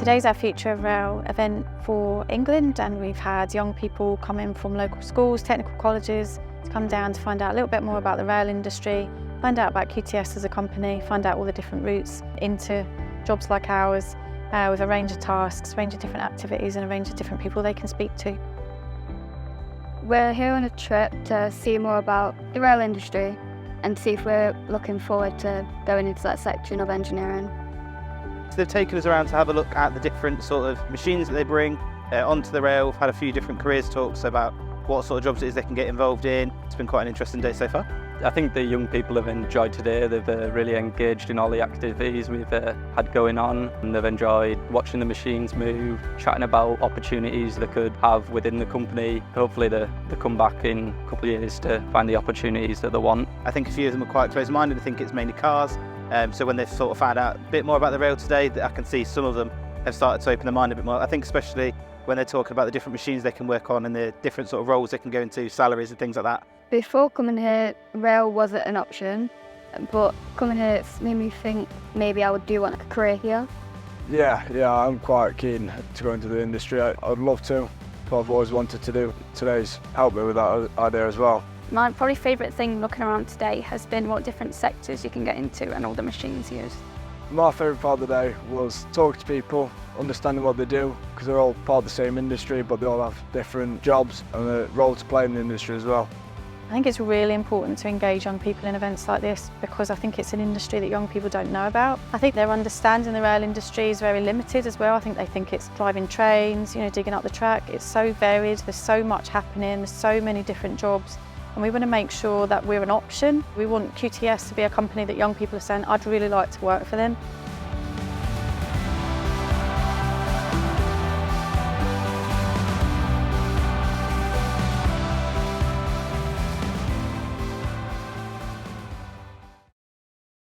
Today's our Future of Rail event for England, and we've had young people come in from local schools, technical colleges, to come down to find out a little bit more about the rail industry, find out about QTS as a company, find out all the different routes into jobs like ours, with a range of tasks, a range of different activities and a range of different people they can speak to. We're here on a trip to see more about the rail industry and see if we're looking forward to going into that section of engineering. So they've taken us around to have a look at the different sort of machines that they bring onto the rail. We've had a few different careers talks about what sort of jobs it is they can get involved in. It's been quite an interesting day so far. I think the young people have enjoyed today. They've really engaged in all the activities we've had going on, and they've enjoyed watching the machines move, chatting about opportunities they could have within the company. Hopefully they come back in a couple of years to find the opportunities that they want. I think a few of them are quite close-minded. I think it's mainly cars. So when they've sort of found out a bit more about the rail today, I can see some of them have started to open their mind a bit more. I think especially when they're talking about the different machines they can work on and the different sort of roles they can go into, salaries and things like that. Before coming here, rail wasn't an option, but coming here it's made me think maybe I would do want a career here. Yeah, I'm quite keen to go into the industry. I'd love to, but I've always wanted to do. Today's helped me with that idea as well. My probably favourite thing looking around today has been what different sectors you can get into and all the machines used. My favourite part of the day was talking to people, understanding what they do, because they're all part of the same industry, but they all have different jobs and a role to play in the industry as well. I think it's really important to engage young people in events like this because I think it's an industry that young people don't know about. I think their understanding of the rail industry is very limited as well. I think they think it's driving trains, digging up the track. It's so varied, there's so much happening, there's so many different jobs. And we want to make sure that we're an option. We want QTS to be a company that young people are saying, I'd really like to work for them.